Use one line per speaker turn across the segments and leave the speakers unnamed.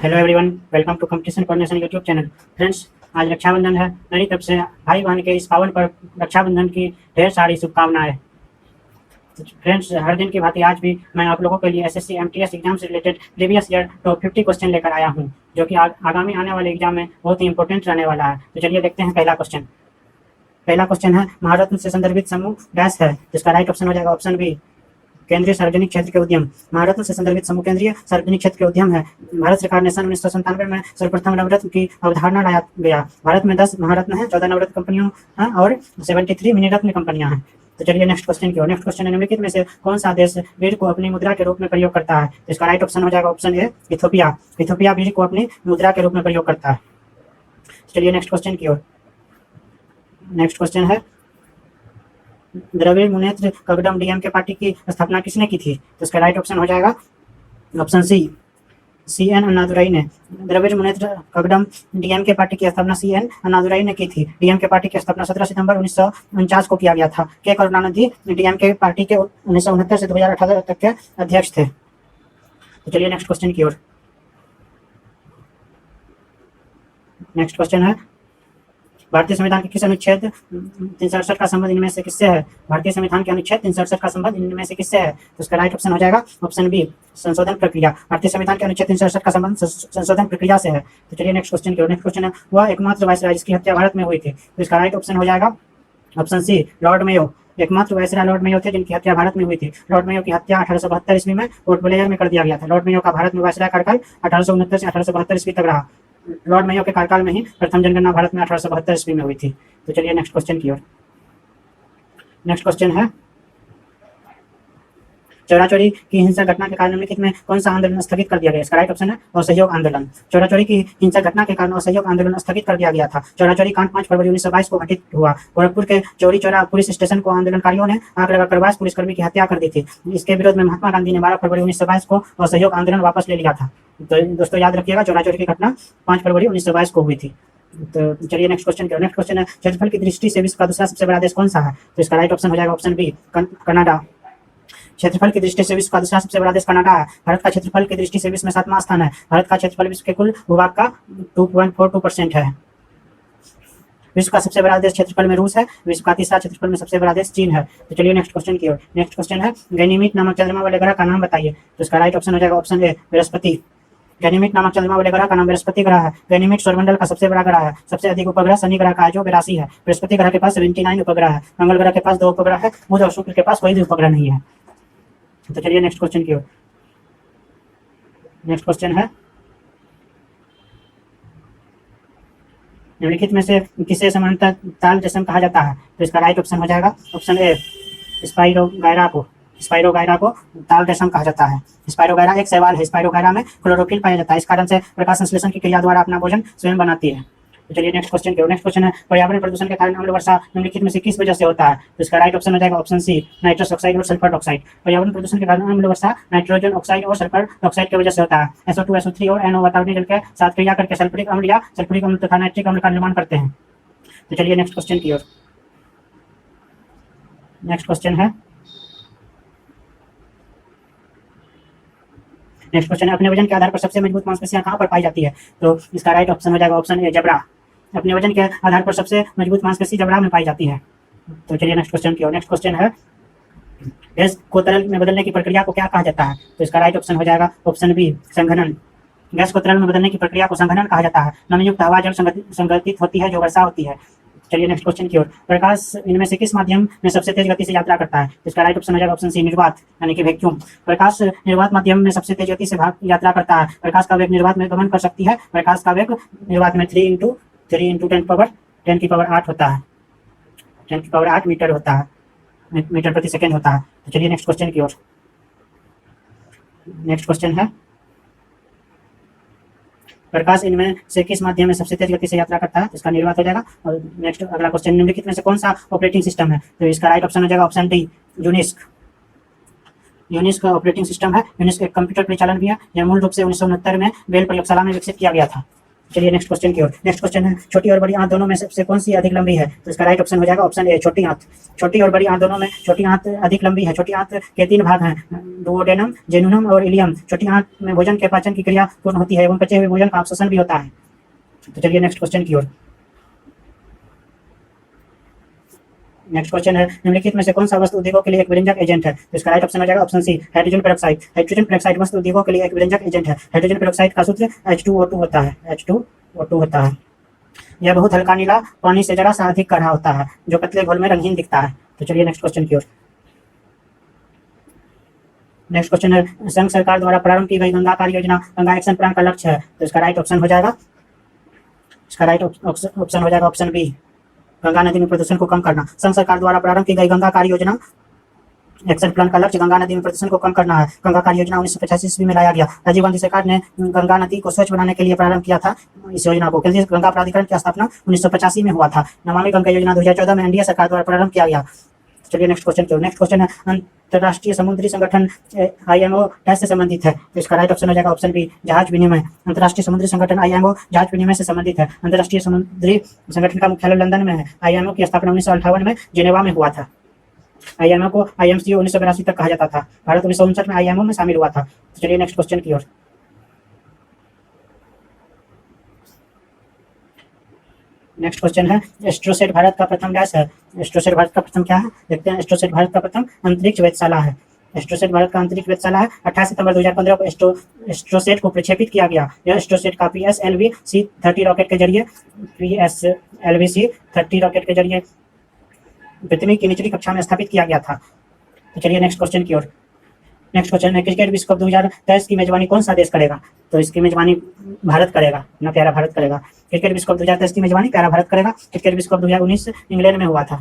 Hello everyone, welcome to competition coordination YouTube channel. Friends, आज रक्षाबंधन है। मेरी तरफ से भाई बहन के इस पावन पर रक्षाबंधन की ढेर सारी शुभकामनाएं। तो फ्रेंड्स, हर दिन की भांति आज भी मैं आप लोगों के लिए एसएससी एमटीएस एग्जाम से related previous year top 50 question लेकर आया हूं, जो कि आगामी आने वाले एग्जाम में बहुत ही इंपॉर्टेंट रहने वाला है। तो चलिए देखते हैं पहला क्वेश्चन। पहला क्वेश्चन है, महारत्न से संदर्भित समूह डैश है, जिसका राइट ऑप्शन हो जाएगा ऑप्शन बी, केंद्रीय सार्वजनिक क्षेत्र के उद्यम। महारत्न से संदर्भित समूह केंद्रीय सार्वजनिक क्षेत्र के उद्यम है। भारत सरकार ने सन 1997 में सर्वप्रथम नवरत्न की अवधारणा लाया गया। भारत में 10 महारत्न है, 14 नवरत्न कंपनियों हैं और 73 मिनी रत्न कंपनियां हैं। तो चलिए नेक्स्ट क्वेश्चन की ओर। नेक्स्ट क्वेश्चन है, निम्नलिखित में से कौन सा देश बीज को अपनी मुद्रा के रूप में प्रयोग करता है? तो इसका राइट ऑप्शन हो जाएगा ऑप्शन ए, इथोपिया। इथोपिया बीज को अपनी मुद्रा के रूप में प्रयोग करता है। चलिए नेक्स्ट क्वेश्चन की ओर। नेक्स्ट क्वेश्चन है, द्रविड़ मुनेत्र कगडम डीएमके पार्टी की स्थापना किसने की थी? तो इसका राइट ऑप्शन हो जाएगा ऑप्शन सी एन अन्नादुरई ने। द्रविड़ मुनेत्र कगडम डीएमके पार्टी की स्थापना सी एन अन्नादुरई ने की थी। डीएमके पार्टी की स्थापना 17 सितंबर 1949 को किया गया था। के करुणानिधि डीएमके पार्टी के 1969 से 2018 तक के अध्यक्ष थे। तो चलिए नेक्स्ट क्वेश्चन की ओर। नेक्स्ट क्वेश्चन है, भारतीय संविधान के किस अनुच्छेद 368 का संबंध इनमें से किससे है? भारतीय संविधान के अनुच्छेद 368 का संबंध इनमें से किससे है? तो उसका राइट ऑप्शन हो जाएगा ऑप्शन बी, संशोधन प्रक्रिया। भारतीय संविधान के अनुच्छेद 368 का संबंध संशोधन प्रक्रिया से है। तो चलिए नेक्स्ट क्वेश्चन की ओर। नेक्स्ट क्वेश्चन है, वह एकमात्र वायसराय जिसकी हत्या भारत में हुई थी। तो इसका राइट ऑप्शन हो जाएगा ऑप्शन सी, लॉर्ड मेयो। एकमात्र वायसराय लॉर्ड मेयो थे जिनकी हत्या भारत में हुई थी। लॉर्ड मेयो की हत्या 1872 ईस्वी में पोर्ट ब्लेयर में कर दिया गया था। लॉर्ड मेयो का भारत में वायसराय कार्यकाल 1869 से 1872 ईस्वी तक रहा। लॉर्ड मेयो के कार्यकाल में ही प्रथम जनगणना भारत में 1872 ईस्वी में हुई थी। तो चलिए नेक्स्ट क्वेश्चन की ओर। नेक्स्ट क्वेश्चन है, चोरा चोरी की हिंसक घटना के कारण निम्नलिखित में कौन सा आंदोलन स्थगित कर दिया गया? इसका राइट ऑप्शन है असहयोग आंदोलन। चोरा चोरी की हिंसक घटना के कारण असहयोग आंदोलन स्थगित कर दिया गया था। चोरा चोरी कांड 5 फरवरी 1922 को घटित हुआ। गोरखपुर के चोरी चोरा पुलिस स्टेशन को आंदोलनकारियों ने आग लगाकर 22 पुलिसकर्मी की हत्या कर दी थी। इसके विरोध में महात्मा गांधी ने 12 फरवरी 1922 को असहयोग आंदोलन वापस ले लिया था। तो दोस्तों याद रखिएगा, चोरा चोरी की घटना 5 फरवरी 1922 को हुई थी। तो चलिए नेक्स्ट क्वेश्चन की ओर। नेक्स्ट क्वेश्चन है, क्षेत्रफल की दृष्टि से विश्व का दूसरा सबसे बड़ा देश कौन सा है? तो इसका राइट ऑप्शन हो जाएगा ऑप्शन बी, कनाडा। क्षेत्रफल की दृष्टि से विश्व का दूसरा सबसे बड़ा देश कनाडा है। भारत का क्षेत्रफल की दृष्टि से विश्व में 7वां स्थान है। भारत का क्षेत्रफल विश्व के कुल भूभाग का 2.42% है। विश्व का सबसे बड़ा देश क्षेत्रफल में रूस है। विश्व का तीसरा क्षेत्रफल में सबसे बड़ा देश चीन है। तो चलिए नेक्स्ट क्वेश्चन की ओर। नेक्स्ट क्वेश्चन है, गैनीमीड नामक चंद्रमा वाले ग्रह का नाम बताइए। तो इसका राइट ऑप्शन हो जाएगा ऑप्शन ए, बृहस्पति। गैनीमीड नामक चंद्रमा वाले ग्रह का नाम बृहस्पति ग्रह है। गैनीमीड सौरमंडल का सबसे बड़ा ग्रह है। सबसे अधिक उपग्रह शनि ग्रह का है जो 82 है। बृहस्पति ग्रह के पास 79 उपग्रह है। मंगल ग्रह के पास 2 उपग्रह है। बुध और शुक्र के पास कोई भी उपग्रह नहीं है। तो चलिए नेक्स्ट क्वेश्चन की ओर। नेक्स्ट क्वेश्चन है, निम्नलिखित में से किसे समांतर ताल जैसन कहा जाता है? तो इसका राइट ऑप्शन हो जाएगा ऑप्शन ए, स्पाइरोगायरा को ताल रेशम कहा जाता है। स्पाइरोगायरा एक शैवाल है। स्पाइरोगायरा में क्लोरोफिल पाया जाता है। इस कारण से प्रकाश संश्लेषण की क्रिया द्वारा अपना भोजन स्वयं बनाती है। तो चलिए नेक्स्ट क्वेश्चन की ओर। नेक्स्ट क्वेश्चन है, पर्यावरण प्रदूषण के कारण अम्ल वर्षा निम्नलिखित में से किस वजह से होता है? तो इसका राइट ऑप्शन हो जाएगा ऑप्शन सी, नाइट्रस ऑक्साइड और सल्फर ऑक्साइड। पर्यावरण प्रदूषण के कारण अम्ल वर्षा नाइट्रोजन ऑक्साइड और सल्फर ऑक्साइड की वजह से होता है। SO2 SO3 और NO वातावरणीय जल के साथ क्रिया करके सल्फ्यूरिक अम्ल या सल्फ्यूरिक अम्ल तथा नाइट्रिक अम्ल का निर्माण करते हैं। तो चलिए नेक्स्ट क्वेश्चन की ओर। नेक्स्ट क्वेश्चन है, नेक्स्ट क्वेश्चन है, अपने वजन के आधार पर सबसे मजबूत मांसपेशियां कहां पर पाई जाती है? तो इसका राइट ऑप्शन हो जाएगा ऑप्शन ए, जबड़ा। अपने वजन के आधार पर सबसे मजबूत मांसपेशी जबड़ा में पाई जाती है। तो चलिए नेक्स्ट क्वेश्चन की ओर। नेक्स्ट क्वेश्चन है, गैस को तरल में बदलने की प्रक्रिया को क्या कहा जाता है? तो इसका राइट ऑप्शन हो जाएगा ऑप्शन बी, संघनन। गैस को तरल में बदलने की प्रक्रिया को संघनन कहा जाता है। नमयुक्त हवा जल संगठित होती है जो वर्षा होती है। चलिए नेक्स्ट क्वेश्चन की ओर। प्रकाश इनमें से किस माध्यम में सबसे तेज गति से यात्रा करता है? इसका राइट ऑप्शन हो जाएगा ऑप्शन सी, निर्वात यानी कि वैक्यूम। प्रकाश निर्वात माध्यम में सबसे तेज गति से यात्रा करता है। प्रकाश का वेग निर्वात में गमन कर सकती है। प्रकाश का वेग निर्वात में 3 × 10 की पावर 8 होता है। 10 की पावर 8 मीटर होता है, मीटर प्रति सेकेंड होता है। तो चलिए नेक्स्ट क्वेश्चन की ओर। नेक्स्ट क्वेश्चन है, प्रकाश इनमें से किस माध्यम में सबसे तेज गति से यात्रा करता है? इसका निर्वात हो जाएगा। और नेक्स्ट अगला क्वेश्चन, निम्नलिखित में से कौन सा ऑपरेटिंग सिस्टम है? तो इसका राइट ऑप्शन हो जाएगा ऑप्शन डी, यूनिक्स। यूनिक्स का ऑपरेटिंग सिस्टम है। यूनिक्स एक कंप्यूटर परिचालन भी है। यह मूल रूप से 1969 में बेल प्रयोगशाला में विकसित किया गया था। चलिए नेक्स्ट क्वेश्चन की ओर। नेक्स्ट क्वेश्चन है छोटी और बड़ी आंत दोनों में सबसे कौन सी अधिक लंबी है? तो इसका राइट ऑप्शन हो जाएगा ऑप्शन ए छोटी आंत। छोटी और बड़ी आंत दोनों में छोटी आंत अधिक लंबी है। छोटी आंत के 3 भाग हैं, डुओडेनम, जेनुनम और इलियम। छोटी आंत में भोजन के पाचन की क्रिया पूर्ण होती है एवं बचे हुए भोजन का अवशोषण भी होता है। तो चलिए नेक्स्ट क्वेश्चन की ओर। नेक्स्ट क्वेश्चन है निम्नलिखित में से कौन सा वस्तु उद्योगों के लिए एक विरंजक एजेंट है? तो इसका राइट ऑप्शन हो जाएगा option C hydrogen peroxide. Hydrogen peroxide वस्तु उद्योगों के लिए एक विरंजक एजेंट है। हाइड्रोजन पेरोक्साइड का सूत्र H2O2 होता है। H2O2 होता है। यह बहुत हल्का नीला पानी से जरा सा अधिक गाढ़ा होता है जो पतले घोल में रंगीन दिखता है। तो चलिए नेक्स्ट क्वेश्चन की ओर। नेक्स्ट क्वेश्चन है संघ सरकार द्वारा प्रारंभ की गई गंगा कार्य योजना गंगा एक्शन प्लान का लक्ष्य है। तो इसका राइट ऑप्शन हो जाएगा ऑप्शन बी गंगा नदी में प्रदूषण को कम करना। संघ सरकार द्वारा प्रारंभ की गई गंगा कार्य योजना एक्शन प्लान का लक्ष्य गंगा नदी में प्रदूषण को कम करना है। गंगा कार्य योजना 1985 ईस्वी में लाया गया। राजीव गांधी सरकार ने गंगा नदी को स्वच्छ बनाने के लिए प्रारंभ किया था इस योजना को। केंद्रीय गंगा प्राधिकरण की स्थापना 1985 में हुआ था। नमामि गंगा योजना 2014 में एनडीए सरकार द्वारा प्रारंभ किया गया। चलिए नेक्स्ट क्वेश्चन की ओर। नेक्स्ट क्वेश्चन है अंतर्राष्ट्रीय समुद्री संगठन IMO डैश से संबंधित है। तो इसका राइट ऑप्शन हो जाएगा ऑप्शन बी जहाज विनिमय। अंतर्राष्ट्रीय समुद्री संगठन IMO जहाज विनिमय से संबंधित है। अंतर्राष्ट्रीय समुद्री संगठन का मुख्यालय लंदन में है। IMO की स्थापना 1958 में जेनेवा में हुआ था। IMO को IMCO 1982 तक कहा जाता था। भारत 1959 में IMO में शामिल हुआ था। तो चलिए नेक्स्ट क्वेश्चन की ओर। नेक्स्ट क्वेश्चन है एस्ट्रोसेट भारत का प्रथम डैश है। एस्ट्रोसेट भारत का प्रथम क्या है देखते हैं। एस्ट्रोसेट भारत का प्रथम अंतरिक्ष वेधशाला है। एस्ट्रोसेट भारत का अंतरिक्ष वेधशाला है। 28 सितंबर 2015 को एस्ट्रोसेट को प्रक्षेपित किया गया। यह एस्ट्रोसेट का PSLV-C30 रॉकेट के जरिए पृथ्वी की निचली कक्षा में स्थापित किया गया था। तो चलिए नेक्स्ट क्वेश्चन की ओर। नेक्स्ट क्वेश्चन है क्रिकेट विश्व कप 2023 की मेजबानी कौन सा देश करेगा? तो इसकी मेजबानी भारत करेगा, अपना प्यारा भारत करेगा। क्रिकेट विश्व कप 2023 की मेजबानी प्यारा भारत करेगा। क्रिकेट विश्व कप 2019 इंग्लैंड में हुआ था।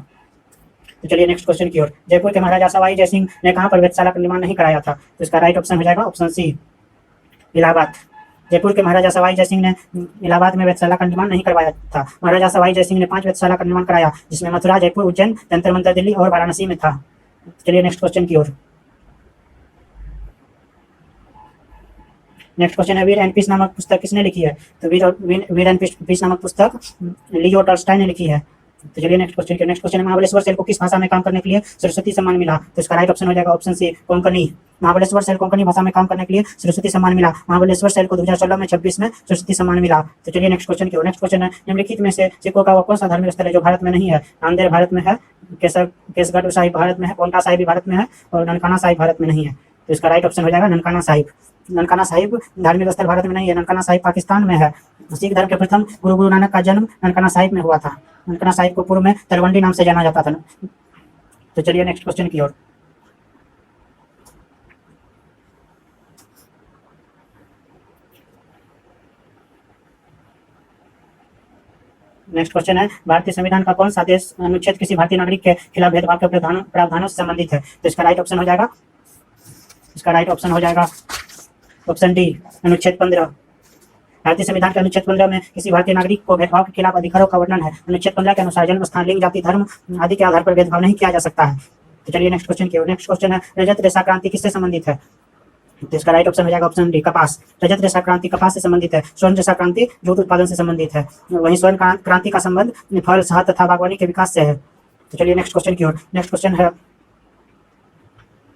तो चलिए नेक्स्ट क्वेश्चन की ओर। जयपुर के महाराजा सवाई जयसिंह ने कहाँ पर वेधशाला का निर्माण नहीं कराया था? तो इसका राइट ऑप्शन हो जाएगा ऑप्शन सी इलाहाबाद। जयपुर के महाराजा सवाई जयसिंह ने इलाहाबाद में वेधशाला का निर्माण नहीं करवाया था। महाराजा सवाई जयसिंह ने 5 वेधशाला का निर्माण कराया जिसमें मथुरा, जयपुर, उज्जैन, जंतर मंतर दिल्ली और वाराणसी में था। चलिए नेक्स्ट क्वेश्चन की ओर। नेक्स्ट क्वेश्चन है वीर एंड पीस नामक पुस्तक किसने लिखी है? तो वीर एंड पीस नामक पुस्तक लियो टॉल्स्टॉय ने लिखी है। तो चलिए नेक्स्ट क्वेश्चन की। नेक्स्ट क्वेश्चन है महाबलेश्वर सेल को किस भाषा में काम करने के लिए सरस्वती सम्मान मिला? तो इसका राइट ऑप्शन हो जाएगा ऑप्शन सी कोंकणी। महाबलेश्वर सेल कोंकणी भाषा में काम करने के लिए सरस्वती सम्मान मिला। महाबलेश्वर सेल को 2016 में 26 में सरस्वती सम्मान मिला। तो चलिए नेक्स्ट क्वेश्चन की ओर। नेक्स्ट क्वेश्चन है निम्नलिखित में से सिखों का वो कौन सा धार्मिक स्थल है जो भारत में नहीं है? नांदेड़ भारत में है, केसगढ़ साहिब भारत में है, पांवटा साहिब भी भारत में है और ननकाना साहिब भारत में नहीं है। तो इसका राइट ऑप्शन हो जाएगा ननकाना साहिब। ननकाना साहिब धार्मिक स्थल भारत में नहीं है। ननकाना साहिब पाकिस्तान में है। सिख धर्म के प्रथम गुरु नानक का जन्म ननकाना साहिब में हुआ था। ननकाना साहिब को पूर्व में तलवंडी नाम से जाना जाता था। तो चलिए नेक्स्ट क्वेश्चन की ओर। नेक्स्ट क्वेश्चन है भारतीय संविधान का कौन सा देश अनुच्छेद किसी भारतीय नागरिक के खिलाफ भेदभाव के प्रावधानों से संबंधित है? तो इसका राइट ऑप्शन हो जाएगा ऑप्शन डी अनुच्छेद 15। भारतीय संविधान के अनुच्छेद 15 में किसी भारतीय नागरिक को भेदभाव के खिलाफ अधिकारों का वर्णन है। अनुच्छेद 15 के अनुसार जन्म स्थान, लिंग, जाति, धर्म आदि के आधार पर भेदभाव नहीं किया जा सकता है। तो चलिए नेक्स्ट क्वेश्चन की ओर। नेक्स्ट क्वेश्चन है रजत रेशा क्रांति किससे संबंधित है? तो इसका राइट ऑप्शन हो जाएगा ऑप्शन डी कपास। रजत रेशा क्रांति कपास से संबंधित है। स्वर्ण रेशा क्रांति जूट उत्पादन से संबंधित है। वहीं स्वर्ण क्रांति का संबंध फल, शहद तथा बागवानी के विकास से है। तो चलिए नेक्स्ट क्वेश्चन की ओर। नेक्स्ट क्वेश्चन है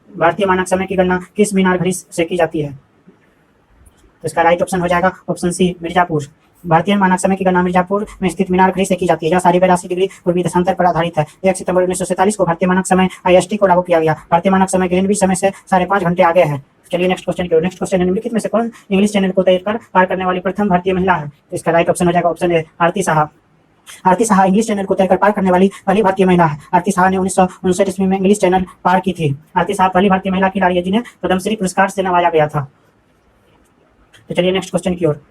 भारतीय मानक समय की गणना किस मीनार घड़ी से की जाती है? तो इसका राइट ऑप्शन हो जाएगा ऑप्शन सी मिर्जापुर। भारतीय मानक समय की गणना मिर्जापुर में स्थित मीनार घड़ी से की जाती है। यह 82.5 डिग्री पूर्वी देशांतर पर आधारित है। 1 सितंबर 1947 को भारतीय मानक समय IST को लागू किया गया। भारतीय मानक समय ग्रीनविच समय से 5.5 घंटे आगे है। चलिए नेक्स्ट क्वेश्चन की ओर। नेक्स्ट क्वेश्चन है निम्नलिखित में से कौन इंग्लिश चैनल को तैरकर पार करने वाली प्रथम भारतीय महिला है? तो इसका राइट ऑप्शन हो जाएगा option A Aarti Saha. Aarti Saha English channel को तैरकर पार करने वाली पहली भारतीय महिला है। आरती साहा ने 1959 ईस्वी में इंग्लिश चैनल पार की थी। आरती साहा पहली भारतीय महिला खिलाड़ी है जिन्हें पद्मश्री पुरस्कार से नवाजा गया था। तो चलिए नेक्स्ट क्वेश्चन की ओर।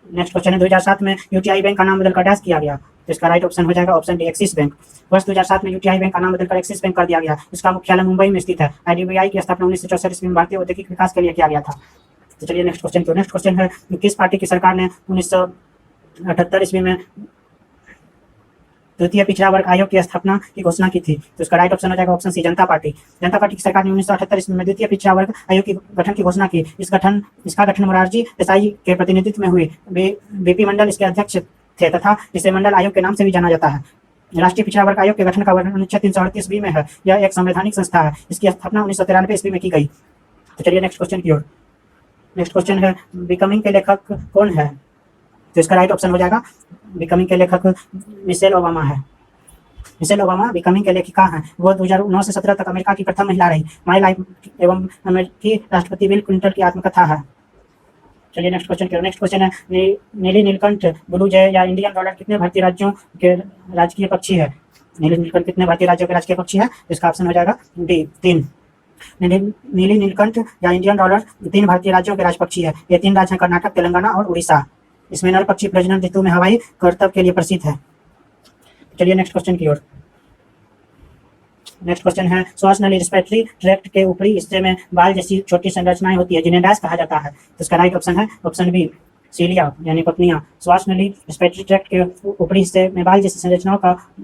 नेक्स्ट क्वेश्चन है 2007 में यूटीआई बैंक का नाम बदलकर डैश किया गया। तो इसका राइट ऑप्शन हो जाएगा ऑप्शन डी एक्सिस बैंक। वर्ष 2007 में यूटीआई बैंक का नाम बदलकर एक्सिस बैंक कर दिया गया। इसका मुख्यालय मुंबई में स्थित है। आईडीबीआई की स्थापना 1964 ईस्वी में भारतीय औद्योगिक विकास के लिए किया गया था। तो चलिए नेक्स्ट क्वेश्चन की ओर। नेक्स्ट क्वेश्चन है किस पार्टी की सरकार ने 1978 ईस्वी में द्वितीय पिछड़ा वर्ग आयोग की स्थापना की घोषणा की थी? तो इसका राइट ऑप्शन हो जाएगा ऑप्शन सी, जनता पार्टी। जनता पार्टी की सरकार ने 1978 ईस्वी में द्वितीय पिछड़ा वर्ग आयोग की गठन की घोषणा की। इसका गठन मोरारजी देसाई के प्रतिनिधित्व में हुई। बीपी मंडल इसके अध्यक्ष थे तथा इसे मंडल आयोग के नाम से भी जाना जाता है। राष्ट्रीय पिछड़ा वर्ग आयोग के गठन का वर्णन अनुच्छेद 338 में है। यह एक संवैधानिक संस्था है। इसकी स्थापना 1993 ईस्वी में की गई। तो चलिए नेक्स्ट क्वेश्चन की ओर। नेक्स्ट क्वेश्चन है बिकमिंग के लेखक कौन है? तो इसका राइट ऑप्शन हो जाएगा बिकमिंग के लेखक मिशेल ओबामा है। मिशेल ओबामा बिकमिंग के लेखिका हैं। वो 2009 से 17 तक अमेरिका की प्रथम महिला रही। माई लाइफ एवं अमेरिकी राष्ट्रपति बिल क्लिंटन की आत्मकथा है। चलिए नेक्स्ट क्वेश्चन की ओर। नेक्स्ट क्वेश्चन है नीली नीलकंठ, ब्लू जय या इंडियन डॉलर कितने भारतीय राज्यों के राजकीय पक्षी है? नीली नीलकंठ कितने भारतीय राज्यों के राजकीय पक्षी है? इसका ऑप्शन हो जाएगा डी, 3। नीली नीलकंठ या इंडियन डॉलर 3 भारतीय राज्यों के राजपक्षी है। ये 3 राज्य हैं कर्नाटक, तेलंगाना और उड़ीसा। इसमें नर पक्षी प्रजनन ऋतु में हवाई करतब के लिए प्रसिद्ध है। चलिए नेक्स्ट क्वेश्चन की ओर। नेक्स्ट क्वेश्चन है श्वास नली रिस्पिरेटरी ट्रैक्ट के ऊपरी हिस्से में बाल जैसी छोटी संरचनाएं होती है जिन्हें डैश कहा जाता है। तो इसका राइट ऑप्शन है ऑप्शन बी, सीलिया यानी पपनियां। श्वास नली रिस्पिरेटरी ट्रैक्ट के ऊपरी हिस्से में बाल जैसी संरचनाओं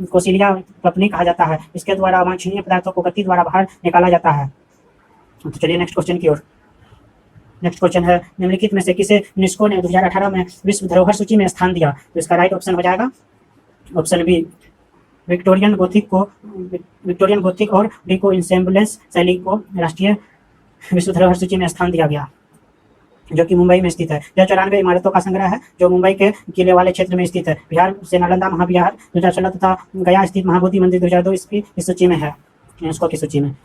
को सीलिया पपनी कहा जाता है। इसके द्वारा अवांछनीय पदार्थों को गति द्वारा बाहर निकाला जाता है। तो चलिए नेक्स्ट क्वेश्चन की ओर। नेक्स्ट क्वेश्चन है निम्नलिखित में से किसे यूनेस्को ने 2018 में विश्व धरोहर सूची में स्थान दिया? तो इसका राइट ऑप्शन हो जाएगा ऑप्शन बी, विक्टोरियन गोथिक और डिको इंसेम्बलेंस शैली को राष्ट्रीय विश्व धरोहर सूची में स्थान दिया गया, जो कि मुंबई में स्थित है। यह 94 इमारतों का संग्रह है जो मुंबई के किले वाले क्षेत्र में स्थित है। बिहार से नालंदा महाविहार 2016 तथा गया स्थित महाबोधि मंदिर 2002 ईस्वी इस सूची में है, यूनेस्को की सूची में।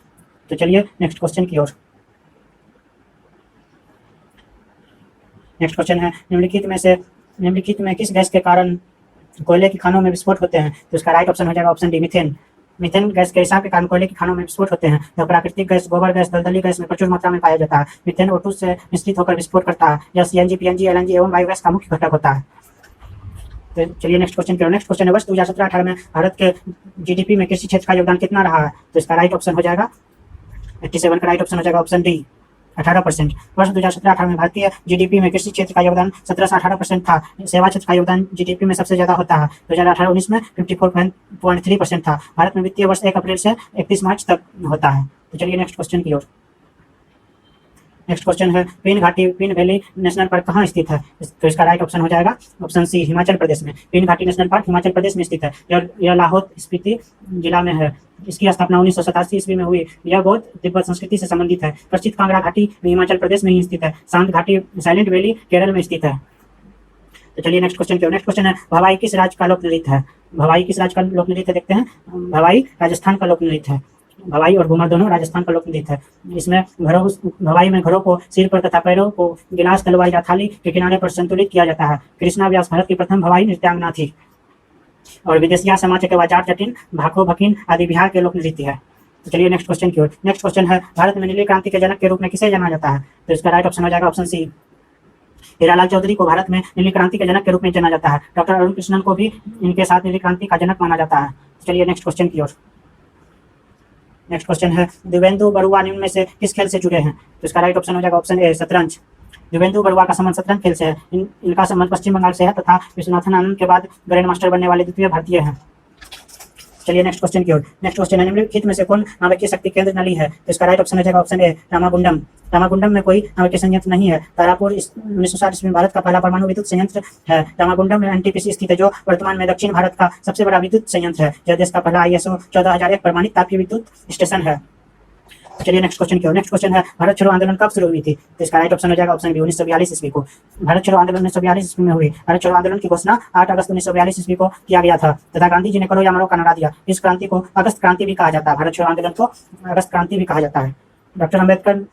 तो चलिए नेक्स्ट क्वेश्चन की ओर। नेक्स्ट क्वेश्चन है निम्नलिखित में किस गैस के कारण कोयले की खानों में विस्फोट होते हैं? तो इसका राइट ऑप्शन हो जाएगा option D, methane. Methane gas के रिसाव के कारण कोयले की खानों में विस्फोट होते हैं। यह प्राकृतिक गैस, गोबर गैस, दलदली गैस में प्रचुर मात्रा में पाया जाता है। मीथेन O2 से मिश्रित होकर विस्फोट करता है। यह CNG, PNG, LNG एवं बायोगैस का मुख्य घटक होता है। तो चलिए नेक्स्ट क्वेश्चन की ओर। नेक्स्ट क्वेश्चन है वर्ष 2017-18 में भारत के GDP में कृषि क्षेत्र का योगदान कितना रहा है? तो इसका राइट ऑप्शन हो जाएगा 87 का राइट ऑप्शन हो जाएगा ऑप्शन डी, 18%। वर्ष 2017-18 में भारतीय GDP में कृषि क्षेत्र का योगदान 17 से 18% था। सेवा क्षेत्र का योगदान GDP में सबसे ज्यादा होता है। 2018-19 में 54.3% था। भारत में वित्तीय वर्ष 1 अप्रैल से 31 मार्च तक होता है। तो चलिए नेक्स्ट क्वेश्चन की ओर। नेक्स्ट क्वेश्चन है पिन वैली नेशनल पार्क कहाँ स्थित है? तो इसका राइट ऑप्शन हो जाएगा ऑप्शन सी, हिमाचल प्रदेश में। पिन घाटी नेशनल पार्क हिमाचल प्रदेश में स्थित है। यह लाहौल स्पीति जिला में है। इसकी स्थापना 1987 ईस्वी में हुई। यह बौद्ध तिब्बत संस्कृति से संबंधित है। प्रसिद्ध कांगड़ा घाटी भी हिमाचल प्रदेश में ही स्थित है। शांत घाटी साइलेंट वैली केरल में स्थित है। तो चलिए नेक्स्ट क्वेश्चन की ओर। नेक्स्ट क्वेश्चन है भवाई किस राज्य का लोक नृत्य है? भवाई किस राज्य का लोक नृत्य देखते हैं। भवाई राजस्थान का लोक नृत्य है। भवाई और घूमर दोनों राजस्थान का लोक नृत्य है। इसमें भवाई में घरों को सिर पर तथा पैरों को गिलास, तलवार या थाली के किनारे पर संतुलित किया जाता है। कृष्णा व्यास भारत की प्रथम भवाई नृत्यांगना थी। और विदेशिया समाज के वाजार जटिन, भाको भकिन आदि बिहार के लोक नृत्य है। तो चलिए नेक्स्ट क्वेश्चन की ओर। नेक्स्ट क्वेश्चन है भारत में नीली क्रांति के जनक के रूप में किसे जाना जाता है? तो इसका राइट ऑप्शन हो जाएगा ऑप्शन सी, हीरालाल चौधरी को भारत में नीली क्रांति के जनक के रूप में जाना जाता है। डॉक्टर अरुण कृष्णन को भी इनके साथ नीली क्रांति का जनक माना जाता है। चलिए नेक्स्ट क्वेश्चन की ओर। नेक्स्ट क्वेश्चन है दिव्येंदु बरुआ निम्न में से किस खेल से जुड़े हैं? तो इसका राइट ऑप्शन हो जाएगा ऑप्शन ए, शतरंज। दिव्येंदु बरुआ का संबंध शतरंज खेल से है। इनका संबंध पश्चिम बंगाल से है तथा विश्वनाथन आनंद के बाद ग्रैंड मास्टर बनने वाले द्वितीय भारतीय हैं। चलिए नेक्स्ट क्वेश्चन की ओर। नेक्स्ट क्वेश्चन है निम्नलिखित में से कौन नाभिकीय शक्ति केंद्र नली है? तो इसका राइट ऑप्शन हो जाएगा ऑप्शन ए, रामागुंडम। रामागुंडम में कोई नाभिकीय संयंत्र नहीं है। तारापुर 1960 ईस्वी में भारत का पहला परमाणु विद्युत संयंत्र है। रामागुंडम में NTPC स्थित है जो वर्तमान में दक्षिण भारत का सबसे बड़ा विद्युत संयंत्र है। यह देश का पहला ISO 14001 प्रमाणित तापीय विद्युत स्टेशन है। चलिए नेक्स्ट क्वेश्चन की ओर। नेक्स्ट क्वेश्चन है भारत छोड़ो आंदोलन कब शुरू हुई थी? तो इसका राइट ऑप्शन हो जाएगा ऑप्शन बी, 1942 ईस्वी को। भारत छोड़ो आंदोलन 1942 ईस्वी में हुई। भारत छोड़ो आंदोलन की घोषणा 8 अगस्त 1942 ईस्वी को किया गया था तथा गांधी जी ने करो या मरो का नारा दिया। इस क्रांति को अगस्त क्रांति भी कहा जाता है। भारत छोड़ो आंदोलन को अगस्त क्रांति भी कहा जाता है। डॉक्टर अम्बेडकर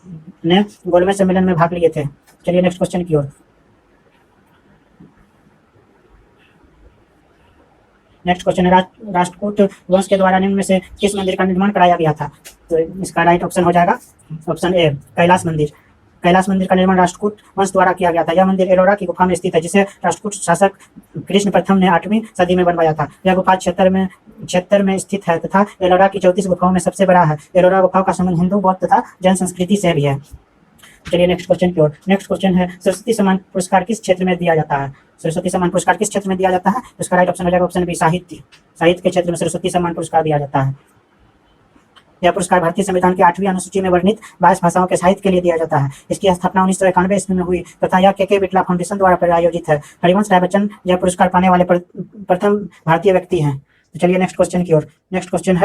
ने गोलमेज सम्मेलन में भाग लिए थे। चलिए नेक्स्ट क्वेश्चन की ओर। नेक्स्ट क्वेश्चन है राष्ट्रकूट वंश के द्वारा निम्न में से किस मंदिर का निर्माण कराया गया था? तो इसका राइट ऑप्शन हो जाएगा ऑप्शन ए, कैलाश मंदिर। कैलाश मंदिर का निर्माण राष्ट्रकूट वंश द्वारा किया गया था। यह मंदिर एलोरा की गुफा में स्थित है जिसे राष्ट्रकूट शासक कृष्ण प्रथम ने 8वीं सदी में बनवाया था। यह गुफा क्षेत्र में स्थित है तथा एलोरा की 34 गुफाओं में सबसे बड़ा है। एलोरा गुफाओं का संबंध हिंदू, बौद्ध तथा जैन संस्कृति से भी है। चलिए नेक्स्ट क्वेश्चन की ओर। नेक्स्ट क्वेश्चन है सरस्वती सम्मान पुरस्कार किस क्षेत्र में दिया जाता है? सरस्वती सम्मान पुरस्कार किस क्षेत्र में दिया जाता है? इसका राइट ऑप्शन हो जाएगा ऑप्शन बी साहित्य। साहित्य के क्षेत्र में सरस्वती सम्मान पुरस्कार दिया जाता है। यह पुरस्कार भारतीय संविधान की 8वीं अनुसूची में वर्णित 22 भाषाओं के साहित्य के लिए दिया जाता है। इसकी स्थापना 1991 ईस्वी में हुई तथा यह के बिटला फाउंडेशन द्वारा प्रायोजित है। हरिवंश राय बच्चन यह पुरस्कार पाने वाले प्रथम भारतीय व्यक्ति हैं। तो चलिए नेक्स्ट क्वेश्चन की ओर। नेक्स्ट क्वेश्चन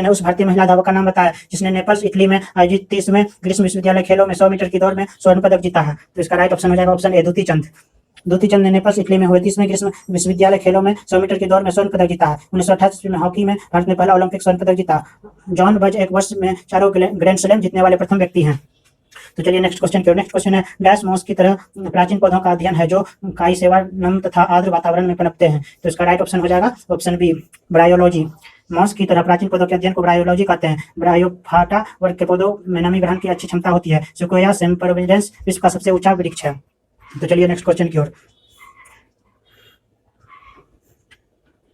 है उस भारतीय महिला धावक का नाम बताया जिसने नेपल्स इटली में आयोजित 30वें ग्रीष्म विश्वविद्यालय खेलों में 100 मीटर की दौड़ में स्वर्ण पदक जीता है। तो इसका राइट ऑप्शन हो जाएगा ऑप्शन ए दूती चंद। दूती चंद ने नेपल्स इटली में हुए 30वें ग्रीष्म विश्वविद्यालय खेलों में 100 मीटर की दौड़ में स्वर्ण पदक जीता है। 1928 ईस्वी में हॉकी में भारत ने पहला ओलंपिक स्वर्ण पदक जीता। जॉन बज एक वर्ष में 4 ग्रैंड स्लैम जीतने वाले प्रथम व्यक्ति हैं। तो चलिए नेक्स्ट क्वेश्चन की ओर। नेक्स्ट क्वेश्चन है डैश मॉस की तरह प्राचीन पौधों का अध्ययन है जो काई सेवा नम तथा आर्द्र वातावरण में पनपते हैं। तो इसका राइट ऑप्शन हो जाएगा ऑप्शन बी ब्रायोलॉजी। मॉस की तरह प्राचीन पौधों के अध्ययन को ब्रायोलॉजी कहते हैं। ब्रायोफाटा वर्ग के पौधों में नमी ग्रहण की अच्छी क्षमता होती है। सिक्वोया सेम्परविलेंस विश्व का सबसे ऊंचा वृक्ष है। तो चलिए नेक्स्ट क्वेश्चन की ओर।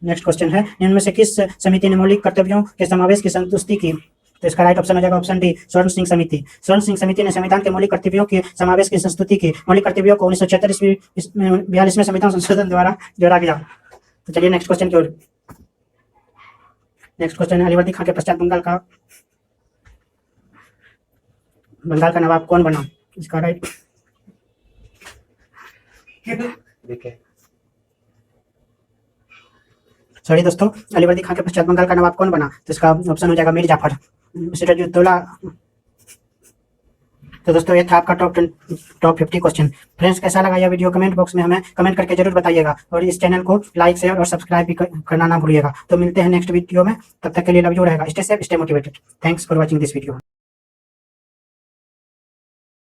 नेक्स्ट क्वेश्चन है निम्न में से किस समिति ने मौलिक कर्तव्यों के समावेश की संतुष्टि की? तो इसका राइट ऑप्शन हो जाएगा ऑप्शन डी स्वर्ण सिंह समिति। स्वर्ण सिंह समिति ने संविधान के मौलिक कर्तव्यों के समावेश की संस्तुति की। मौलिक कर्तव्यों को 1976 42वें संविधान संशोधन द्वारा जोड़ा गया। तो चलिए नेक्स्ट क्वेश्चन की ओर। नेक्स्ट क्वेश्चन है अलीवर्दी खान के पश्चात बंगाल का नवाब कौन बना? इसका राइट सॉरी दोस्तों, अलीवर्दी खान के पश्चात बंगाल का नवाब कौन बना? तो इसका ऑप्शन हो जाएगा मीर जाफर सिराजुद्दौला। तो दोस्तों ये था आपका टॉप 50 क्वेश्चन। फ्रेंड्स कैसा लगा यह वीडियो कमेंट बॉक्स में हमें कमेंट करके जरूर बताइएगा और इस चैनल को लाइक शेयर और सब्सक्राइब भी करना ना भूलिएगा। तो मिलते हैं नेक्स्ट वीडियो में, तब तक के लिए लव यू रहेगा। Stay safe stay motivated. Thanks for watching this video.